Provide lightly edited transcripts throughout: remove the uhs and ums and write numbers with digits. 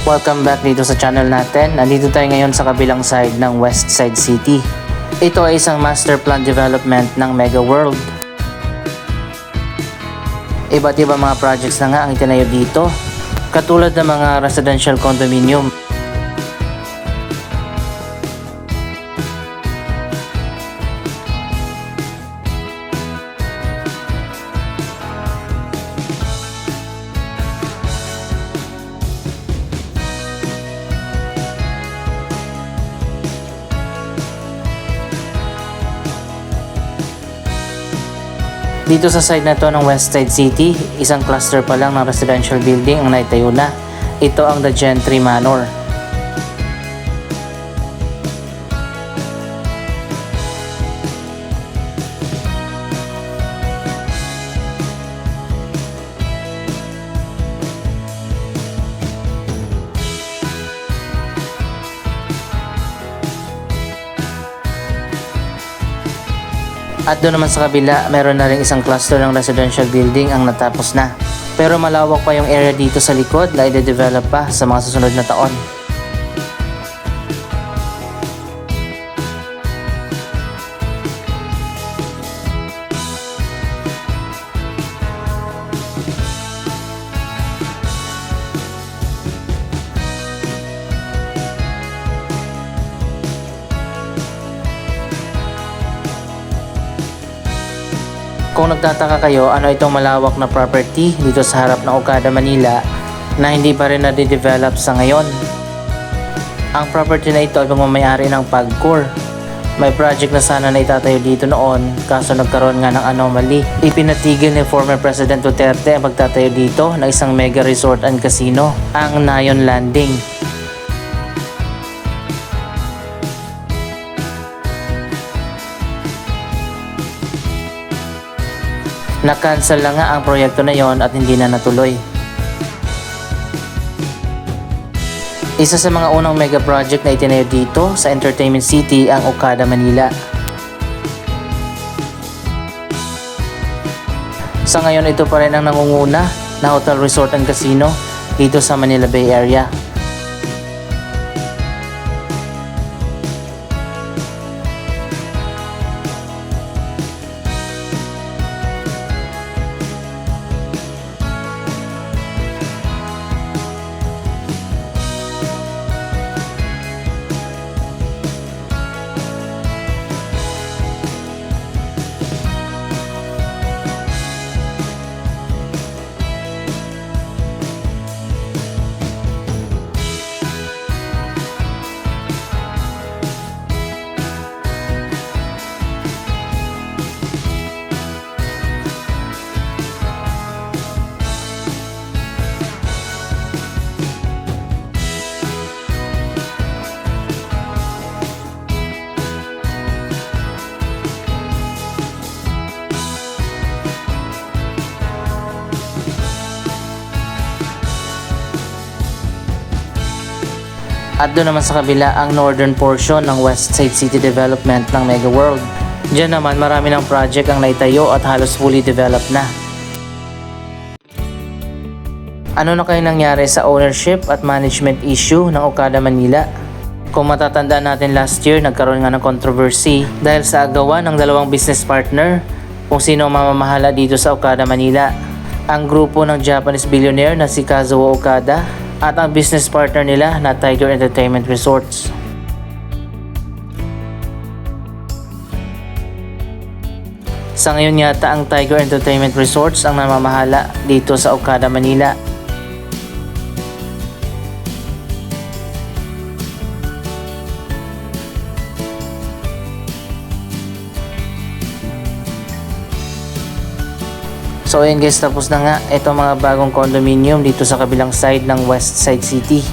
Welcome back dito sa channel natin. Nandito tayo ngayon sa kabilang side ng Westside City. Ito ay isang master plan development ng Mega World. Iba't ibang mga projects na nga ang itinayo dito, katulad ng mga residential condominium. Dito sa side na to ng Westside City, isang cluster pa lang ng residential building ang naitayo na. Ito ang The Gentry Manor. At doon naman sa kabila, meron na rin isang cluster ng residential building ang natapos na. Pero malawak pa yung area dito sa likod na i-develop pa sa mga susunod na taon. Kung nagtataka kayo ano itong malawak na property dito sa harap ng Okada, Manila na hindi pa rin na-develop sa ngayon. Ang property na ito ay pagmamayari ng PAGCOR. May project na sana na itatayo dito noon kaso nagkaroon nga ng anomaly. Ipinatigil ni former President Duterte ang pagtatayo dito ng isang mega resort and casino, ang Nayon Landing. Na-cancel na nga ang proyekto na yon at hindi na natuloy. Isa sa mga unang mega project na itinayo dito sa Entertainment City ang Okada, Manila. Sa ngayon ito pa rin ang nangunguna na hotel, resort and casino dito sa Manila Bay Area. At doon naman sa kabila ang northern portion ng Westside City Development ng Mega World. Diyan naman marami ng project ang naitayo at halos fully developed na. Ano na kayo nangyari sa ownership at management issue ng Okada, Manila? Kung matatandaan natin last year, nagkaroon nga ng controversy dahil sa agawan ng dalawang business partner kung sino ang mamamahala dito sa Okada, Manila. Ang grupo ng Japanese billionaire na si Kazuo Okada at ang business partner nila na Tiger Entertainment Resorts. Sa ngayon yata ang Tiger Entertainment Resorts ang namamahala dito sa Okada, Manila. So ayun guys, tapos na nga itong mga bagong condominium dito sa kabilang side ng Westside City.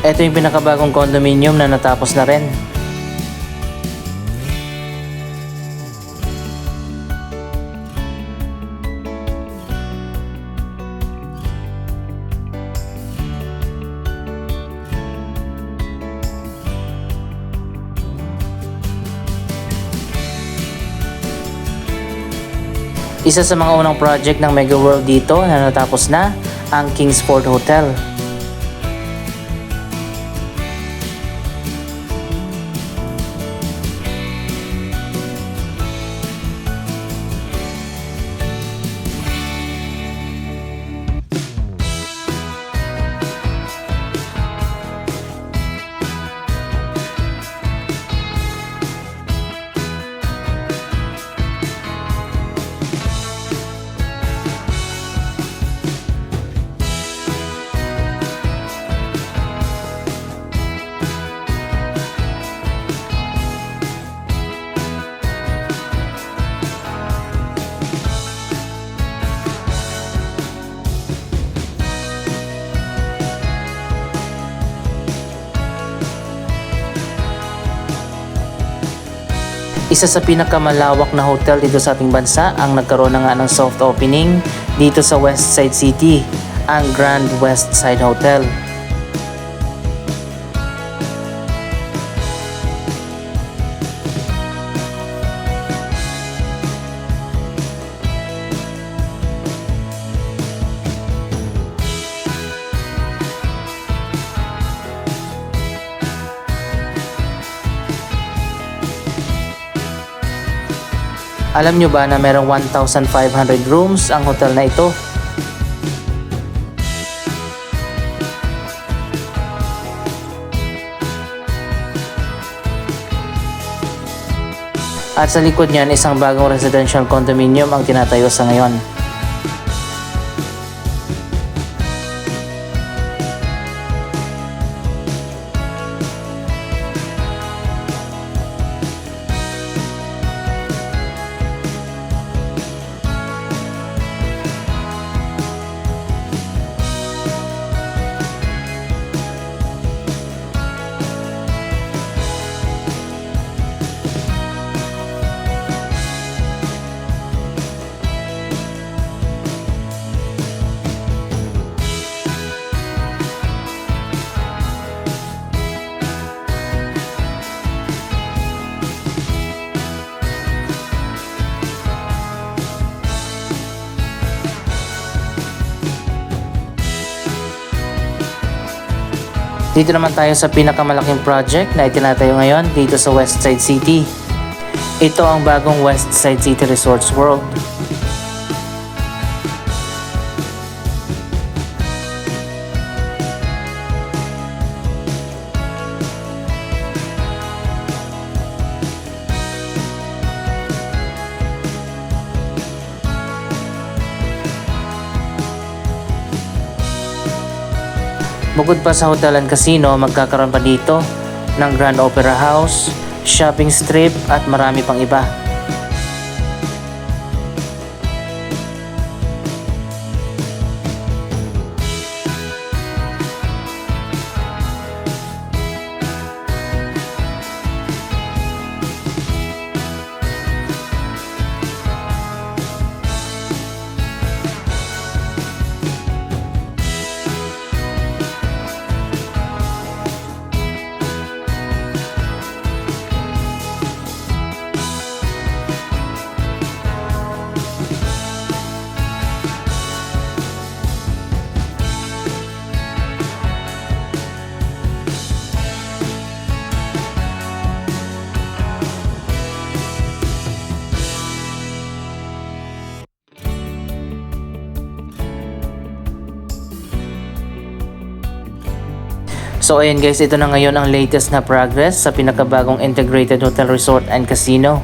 Ito yung pinakabagong condominium na natapos na rin. Isa sa mga unang project ng Mega World dito na natapos na, ang Kingsport Hotel. Isa sa pinakamalawak na hotel dito sa ating bansa ang nagkaroon na nga ng soft opening dito sa Westside City, ang Grand Westside Hotel. Alam nyo ba na merong 1,500 rooms ang hotel na ito? At sa likod niyan, isang bagong residential condominium ang tinatayo sa ngayon. Dito naman tayo sa pinakamalaking project na itinatayo ngayon dito sa Westside City. Ito ang bagong Westside City Resorts World. Bukod pa sa hotel and casino, magkakaroon pa dito ng Grand Opera House, shopping strip at marami pang iba. So ayan guys, ito na ngayon ang latest na progress sa pinakabagong Integrated Hotel Resort and Casino.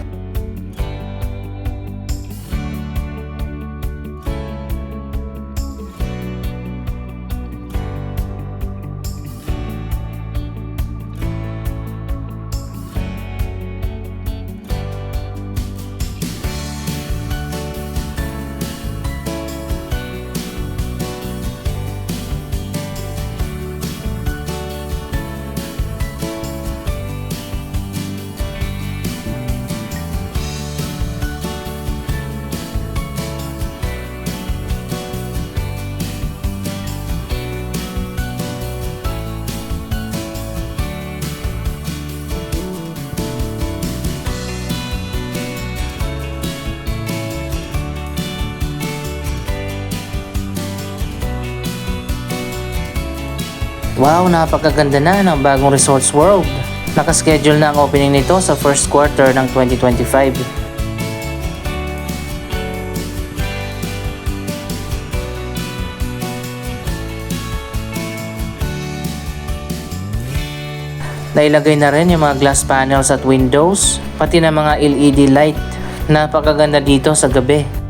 Wow, napakaganda na ng bagong Resorts World. Nakaschedule na ang opening nito sa first quarter ng 2025. Nailagay na rin yung mga glass panels at windows, pati na mga LED light. Napakaganda dito sa gabi.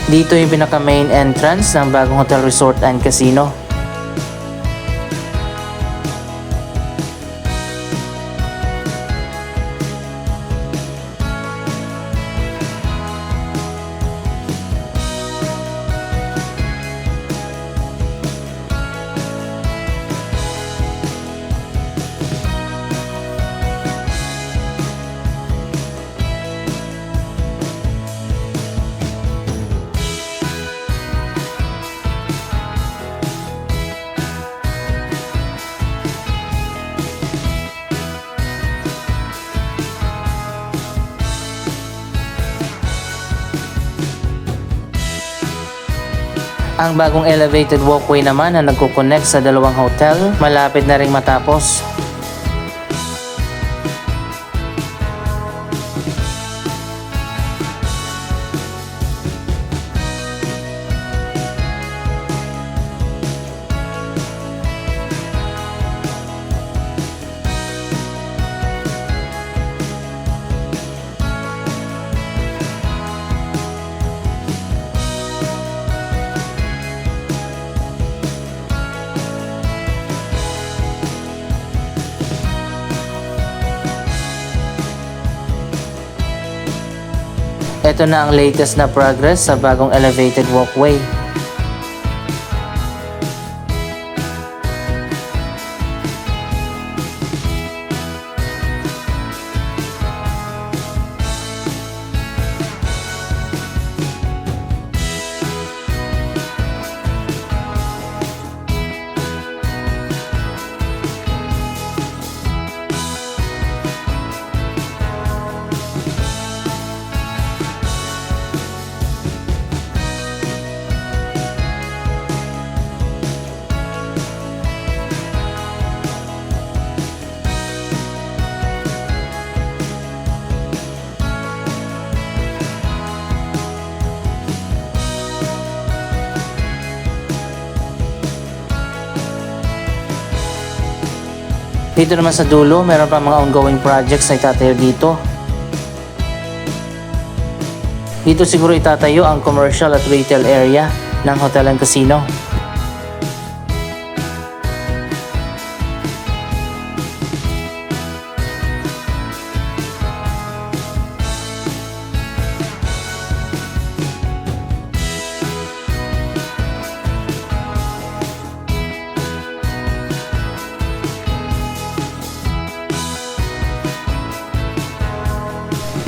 Dito yung pinaka main entrance ng bagong hotel resort and casino. Ang bagong elevated walkway naman na nagko-connect sa dalawang hotel, malapit na ring matapos. Ito na ang latest na progress sa bagong elevated walkway. Dito naman sa dulo, meron pa mga ongoing projects na itatayo dito. Dito siguro itatayo ang commercial at retail area ng hotel and casino.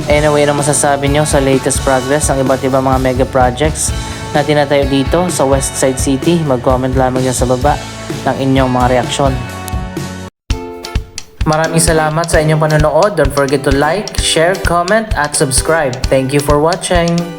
Anyway, ano masasabi nyo sa latest progress ng iba't ibang mga mega projects na tinatayo dito sa Westside City? Mag-comment lamang dyan sa baba ng inyong mga reaksyon. Maraming salamat sa inyong panonood. Don't forget to like, share, comment, at subscribe. Thank you for watching!